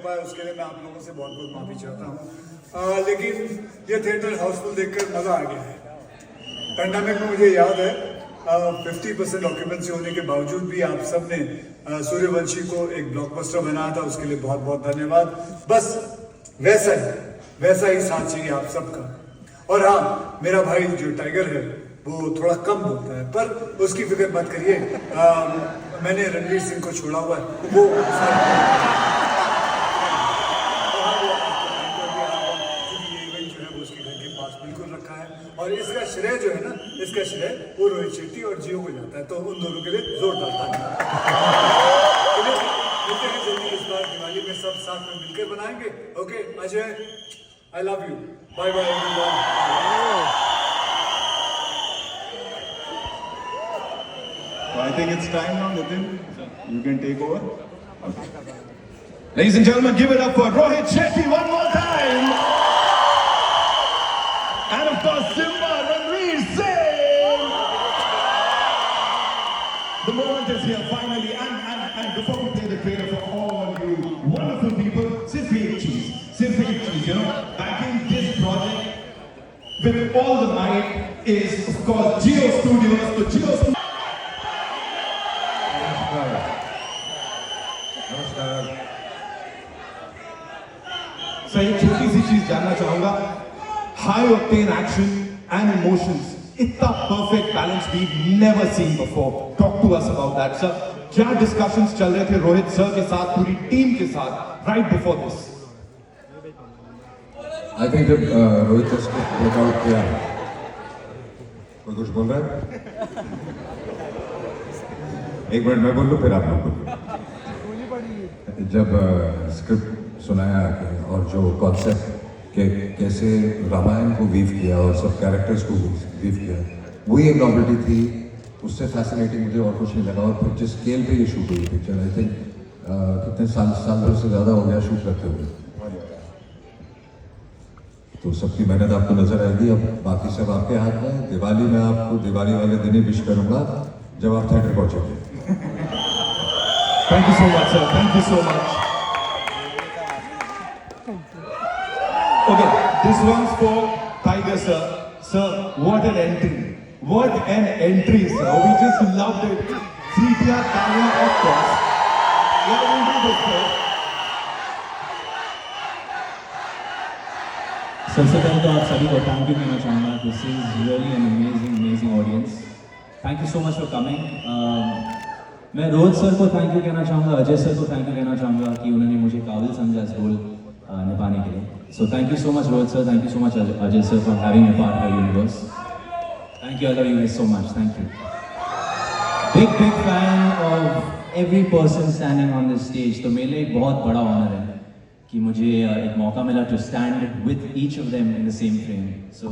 पाया उसके लिए मैं आप लोगों से बहुत बहुत माफ़ी चाहता हूँ। लेकिन ये थिएटर हाउसफुल देखकर मज़ा आ गया है। पैंडेमिक में मुझे याद है 50% ऑक्यूपेंसी होने के बावजूद भी आप सब ने सूर्यवंशी को एक ब्लॉकबस्टर बनाया था, उसके लिए बहुत बहुत धन्यवाद। बस वैसा ही साथ चाहिए आप सबका। और हाँ, मेरा भाई जो टाइगर है वो थोड़ा कम बोलता है, पर उसकी फिक्र मत करिए। मैंने रणवीर सिंह को छोड़ा हुआ है, वो और इसका श्रेय जो है ना, इसका श्रेय वो रोहित शेट्टी और जियो को जाता है, तो उन दोनों के लिए जोरदार ताली। मिलते हैं जल्दी इस बार दिवाली में, सब साथ में मिलकर बनाएंगे। Okay Ajay, I love you, bye bye everyone. I think it's time now, Nitin. You can take over. Okay. Ladies and gentlemen, give it up for Rohit Shetty one more time. And of course, Simba Ranveer Singh. The moment is here finally. And before we play the trailer for all you wonderful people, Sirf ek cheez, you know, backing this project with all the might is of course Jio Studios. So Jio Studios. Sir एक छोटी सी चीज जानना चाहूंगा, high octane action and emotions, इतना perfect balance we never seen before. Talk to us about that sir. क्या discussions चल रहे थे रोहित सर के साथ, पूरी टीम के साथ right before this? I think जब रोहित सर को वर्कआउट किया, कोई कुछ बोल रहा है? एक मिनट मैं बोल लूँ फिर आप लोग बोलो। जब स्क्रिप्ट सुनाया और जो कॉन्सेप्ट के कैसे रामायण को वीव किया और सब कैरेक्टर्स को वीव किया, वही एक नॉवेल्टी थी। उससे फैसिनेटिंग मुझे और कुछ नहीं लगा। और फिर जिस स्केल पे ये शूट हुई पिक्चर, आई थिंक कितने साल भर से ज़्यादा हो गया शूट करते हुए, तो सबकी मेहनत आपको नजर आएगी। अब बाकी सब आपके हाथ में। दिवाली में आपको दिवाली वाले दिन ही विश करूंगा जब आप थिएटर पहुंचोगे। Thank you so much sir, thank you so much. Okay, this one's for Tiger sir. Sir, what an entry! What an entry, sir. We just loved it. CTR Talia, of course. Yeah, we'll do this, sir. सबसे पहले तो आप सभी को thank you कहना चाहूँगा। This is really an amazing audience. Thank you so much for coming. मैं Rohit sir को थैंक यू कहना चाहूँगा, अजय सर को थैंक यू कहना चाहूँगा कि उन्होंने मुझे काबिल समझा इस रोल निभाने के लिए। So thank you so much Rohit sir, thank you so much Ajay sir for having me part of our universe. Thank you, I love you guys so much, thank you. Big fan of every person standing on this stage. तो मेरे लिए एक बहुत बड़ा honour है कि मुझे एक मौका मिला to stand with each of them in the same frame. So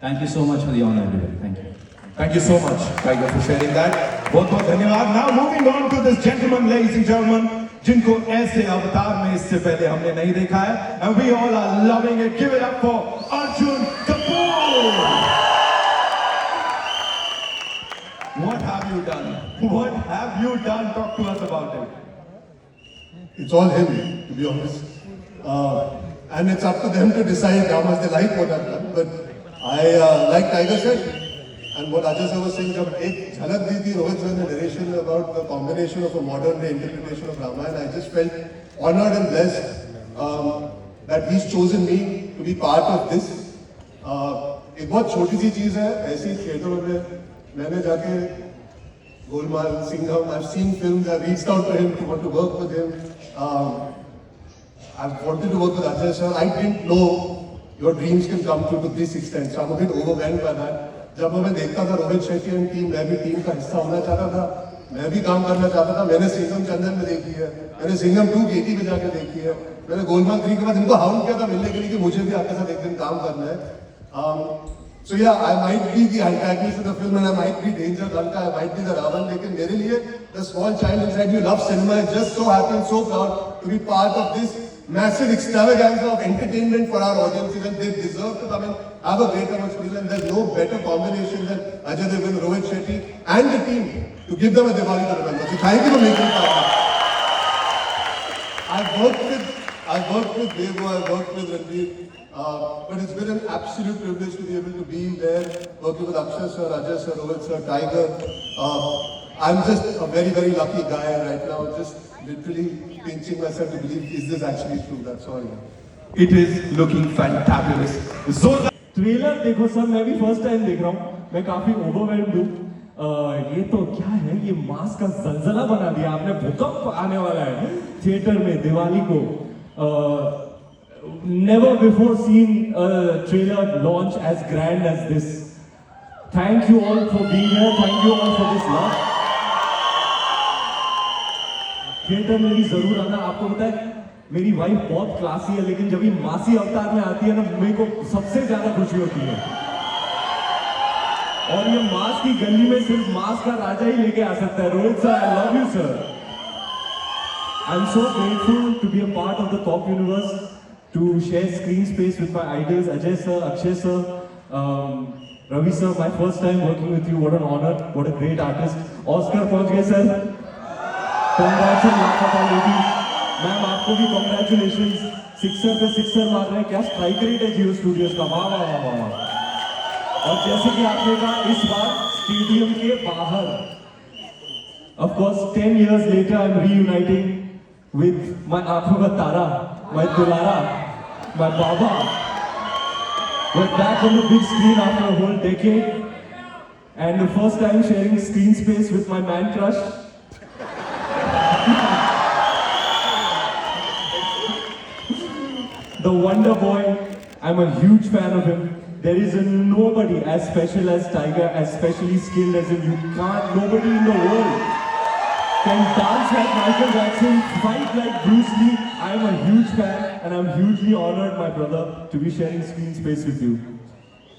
thank you so much for the honor everybody, thank you. Thank you so much, Tiger, for sharing that. बहुत बहुत धन्यवाद। Now moving on to this gentleman, ladies and gentlemen, जिनको ऐसे अवतार में इससे पहले हमने नहीं देखा है, and we all are loving it. Give it up for Arjun Kapoor. What have you done? What have you done? Talk to us about it. It's all him, to be honest. And it's up to them to decide how much they like what I've done. But I like Tiger said, and what Ajay sir was saying, जब एक झलक दी थी Rohit sir ने narration about the combination of a modern day interpretation of Ramayana, I just felt honored and blessed that he's chosen me to be part of this. एक बहुत छोटी सी चीज़ है, ऐसी थिएटरों में मैंने जाके Golmaal, Singham, I've seen films, I've reached out to him to want to work with him. I've wanted to work with Ajay sir. I didn't know your dreams can come true to this extent, so I'm a bit overwhelmed by that. जब मैं देखता था Rohit Shetty and team, मैं भी team का हिस्सा होना चाहता था, मैं भी काम करना चाहता था। मैंने सिंघम चंदन में देखी है, मैंने सिंघम 2 गेटी में जाके देखी है, मैंने गोलमाल 3 के बाद इनको हाउंड किया था मिलने के लिए कि मुझे भी आपके साथ एक दिन काम करना है। So yeah, I might be the antagonist of the film and I might be Danger Lanka, I might be the Ravan, लेकिन मेरे लिए the small child inside you loves cinema is just so happy and so proud to be part of this massive extravaganza of entertainment for our audiences, and they deserve to come and have a great time of feel. And there's no better combination than Ajay Devgan, Rohit Shetty and the team to give them a Diwali to remember. So thank you for making it happen. I've worked with I've worked with Devu, I've worked with Ranveer, but it's been an absolute privilege to be able to be there, working with Akshay sir, Ajay sir, Rohit sir, Tiger. I'm just a very, very lucky guy right now, just literally pinching myself to believe, is this actually true? That's all. It is looking fantabulous. Zola. Trailer देखो sir, मैं भी first time देख रहा हूँ, मैं काफी overwhelmed हूँ। ये तो क्या है, ये मास का जलजला बना दिया आपने, भूकंप आने वाला है थिएटर में दिवाली को। Never before seen trailer launch as grand as this. Thank you all for being here, thank you all for this love. Theatre में भी जरूर आना। आपको पता है मेरी वाइफ बहुत क्लासी है, लेकिन जब ये मासी अवतार में आती है ना, मेरे को सबसे ज्यादा खुशी होती है। और ये मास की गली में सिर्फ मास का राजा ही लेके आ सकता है। Rohit sir, I love you sir. I am so grateful to be a part of the cop universe, to share screen space with my idols Ajay sir, Akshay sir, Ravi sir. My first time working with you, what an honour, what a great artist. Oscar पहुंच गए sir, congratulation Laapataa Ladies. Ma'am आपको भी congratulations, sixer पे sixer मार रहे हैं, क्या strike rate है जियो स्टूडियोज का, वाह वाह वाह वाह। और जैसे कि आपने कहा, इस बार स्टेडियम के बाहर। Of course 10 years later I am reuniting with my आंखों का तारा, माय दुलारा, my Baba. We're back on the big screen after a whole decade, and the first time sharing screen space with my man crush. The Wonder Boy, I'm a huge fan of him. There is nobody as special as Tiger, as specially skilled as him. Nobody in the world can dance like Michael Jackson, fight like Bruce Lee. I'm a huge fan, and I'm hugely honored, my brother, to be sharing screen space with you.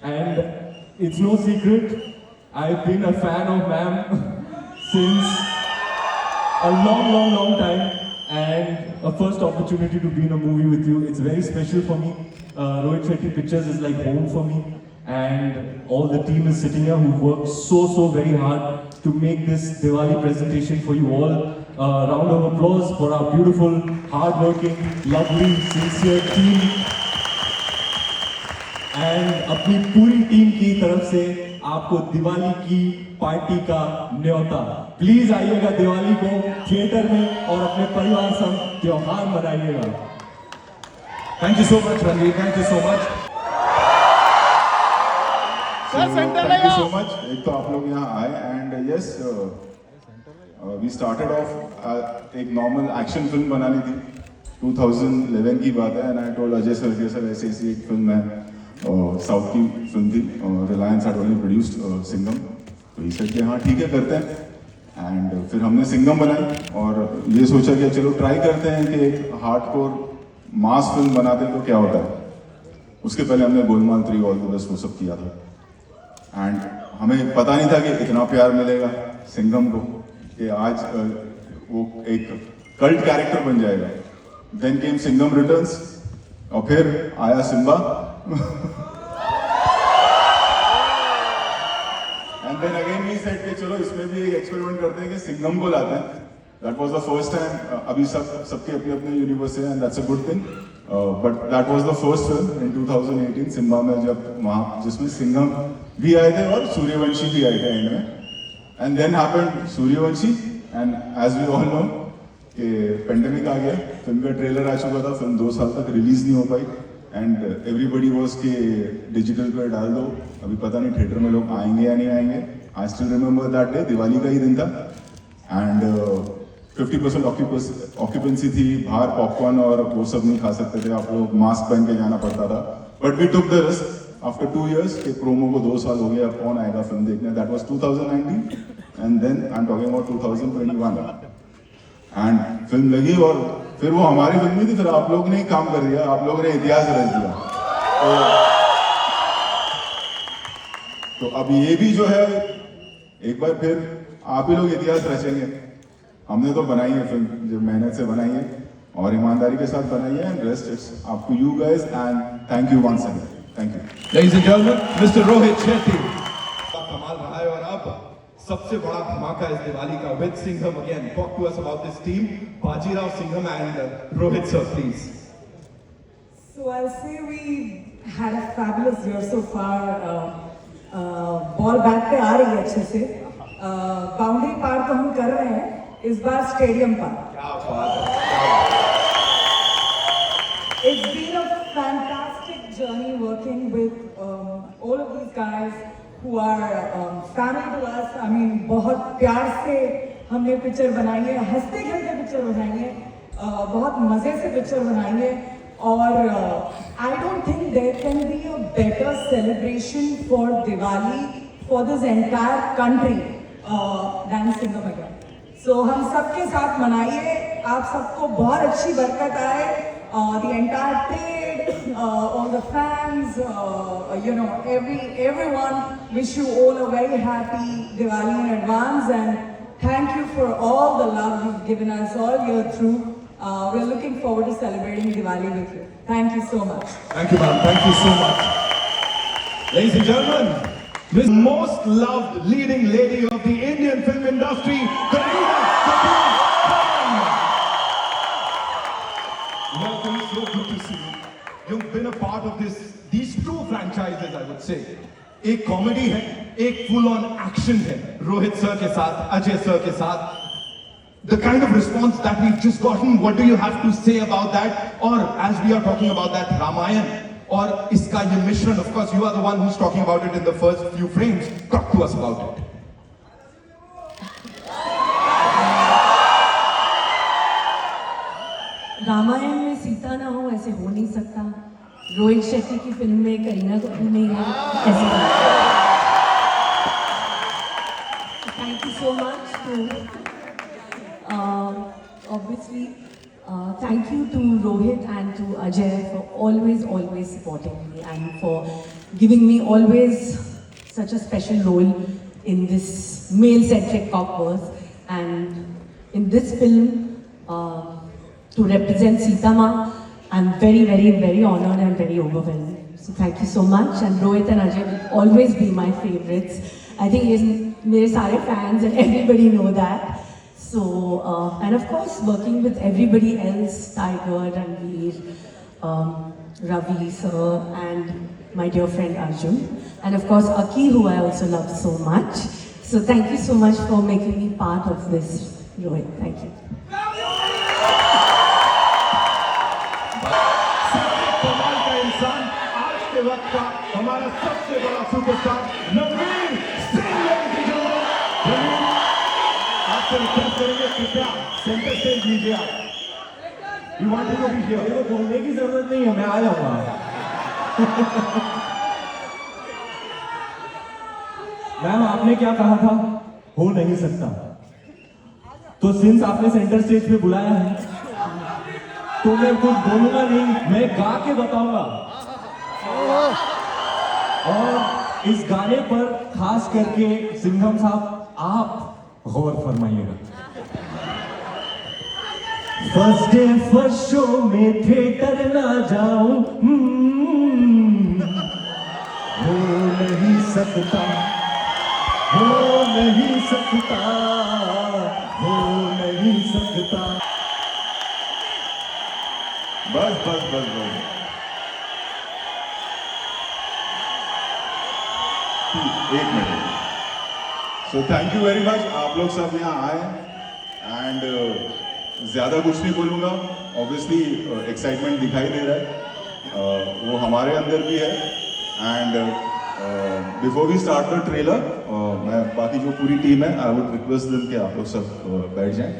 And it's no secret, I've been a fan of Ma'am since a long time. And a first opportunity to be in a movie with you, it's very special for me. Rohit Shetty Pictures is like home for me, and all the team is sitting here who worked so very hard to make this Diwali presentation for you all. Round of applause for our beautiful, hard-working, lovely, sincere team. And अपनी पूरी team की तरफ से आपको दिवाली की party का न्योता। Please आइएगा दिवाली को थिएटर में और अपने परिवार संग त्योहार मनाइएगा। Thank you so much, Ranveer. Thank you so much. Thank you so much. एक तो आप लोग यहाँ आए and yes we started off एक नॉर्मल एक्शन फिल्म बनानी थी। 2011 की बात है and I told Ajay sir के सर ऐसी एक फिल्म है, साउथ की फिल्म थी, Reliance had only produced Singham. तो ये सर कि हाँ ठीक है करते हैं, एंड फिर हमने सिंघम बनाई और ये सोचा कि चलो ट्राई करते हैं कि एक हार्डकोर मास फिल्म बनाते तो क्या होता है। उसके पहले हमने गोलमाल 3 ऑल द बेस्ट वो सब किया था, एंड हमें पता नहीं था कि इतना प्यार मिलेगा सिंघम को कि आज वो एक कल्ट कैरेक्टर बन जाएगा। देन केम सिंघम रिटर्न्स और फिर आया Simmba and then again we said कि चलो इसमें भी एक एक्सपेरिमेंट करते हैं कि सिंघम को लाते हैं। That was the first time. अभी सबके अपने अपने यूनिवर्स है and that's a good thing, but that was the first film in 2018 Simmba में, जब वहाँ जिसमें सिंघम भी आए थे और सूर्यवंशी भी आए थे एंड में। And then happened Sooryavanshi, and as we all know कि पेंडेमिक आ गया, फिल्म का ट्रेलर आ चुका था, फिल्म 2 साल तक रिलीज नहीं हो पाई, एंड एवरीबडी वॉज के डिजिटल पे डाल दो, अभी पता नहीं थिएटर में लोग आएंगे या नहीं आएंगे। I still remember that day, Diwali का ही दिन था, एंड 50% ऑक्यूपेंसी थी, बाहर पॉपकॉर्न और वो सब नहीं खा सकते थे, आप लोग मास्क पहन के जाना पड़ता था। But we took the risk after 2 years के प्रोमो को 2 साल हो गया, अब कौन आएगा फिल्म देखने। That was 2019 and then I am talking about 2021, and film लगी और फिर वो हमारी फिल्म नहीं थी, फिर आप लोग ने काम कर दिया, आप लोगों ने इतिहास रच दिया। तो अब ये भी जो है एक बार फिर आप ही लोग इतिहास रचेंगे। हमने तो बनाई है फिल्म, जो मेहनत से बनाई है और ईमानदारी के साथ बनाई है, and rest it's up to you guys, and thank you once again. Thank you. Ladies and gentlemen, Mr. Rohit Shetty. कमाल रहा है, और अब सबसे बड़ा धमाका इस दिवाली का with Singham again. Talk to us about this team, Bajirao Singham and Rohit sir, please. So I'll say we had a fabulous year so far. Ball bat पे आ रही है अच्छे से. बाउंड्री पार तो हम कर रहे हैं, इस बार स्टेडियम पार. It's been a fantastic journey working with all of these guys who are family to us. I mean, बहुत प्यार से हमने पिक्चर बनाई है, हंसते खेलते पिक्चर बनाई है, बहुत मजे से पिक्चर बनाई है. और I don't think there can be a better celebration for Diwali for this entire country than Singham again. So हम सबके साथ मनाइए, आप सबको बहुत अच्छी बरकत आए. The entire trade, all the fans, you know, everyone, wish you all a very happy Diwali in advance, and thank you for all the love you've given us all year through. We're looking forward to celebrating Diwali with you. Thank you so much. Thank you, ma'am. Thank you so much. Ladies and gentlemen, Miss Most Loved Leading Lady of the Indian film industry, Kareena Kapoor Khan. Welcome, so good to see you. You've been a part of these two franchises, I would say. एक comedy है, एक full on action है. Rohit sir के साथ, Ajay sir के साथ. The kind of response that we've just gotten, what do you have to say about that? Or as we are talking about that Ramayan, or iska ye mission, of course you are the one who's talking about it in the first few frames. Talk to us about it. Ramayan में सीता ना हो ऐसे हो नहीं सकता. रोहित शेट्टी की film में करीना कपूर नहीं है ऐसे. Thank you so much to obviously thank you to Rohit and to Ajay for always supporting me and for giving me always such a special role in this male-centric cop-verse. And in this film, to represent Sita Ma, I'm very honored and very overwhelmed. So thank you so much. And Rohit and Ajay will always be my favorites. I think mere sare fans and everybody know that. So, and of course, working with everybody else, Tiger, Ranveer, Ravi sir, and my dear friend Arjun, and of course Aki, who I also love so much. So, thank you so much for making me part of this, Rohit. Thank you. कमाल का इंसान, आज के वक्त का हमारा सबसे बड़ा सुपरस्टार रणवीर सिंह. आपसे रिक्वेस्ट करेंगे कृपया सेंटर स्टेज लीजिए. आप you want to be here. मेरे को बोलने की जरूरत नहीं है, मैं आ जाऊंगा. मैम आपने क्या कहा था? हो नहीं सकता. तो सिंस आपने सेंटर स्टेज पे बुलाया है तो मैं कुछ बोलूंगा नहीं, मैं गा के बताऊंगा. और इस गाने पर खास करके सिंघम साहब आप गौर फरमाइएगा. फर्स्ट डे फर्स्ट शो में थिएटर ना जाऊं, हो नहीं सकता, हो नहीं सकता, हो नहीं सकता. बस बस बस बस. एक minute. So thank you very much. आप लोग सब यहाँ आए एंड ज़्यादा कुछ नहीं बोलूँगा. ऑब्वियसली एक्साइटमेंट दिखाई दे रहा है, वो हमारे अंदर भी है. And before we start the trailer, मैं बाकी जो पूरी टीम है, आई वुड रिक्वेस्ट देम कि आप लोग सब बैठ जाएं.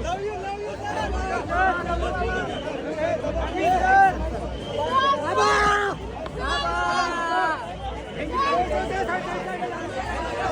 Love you.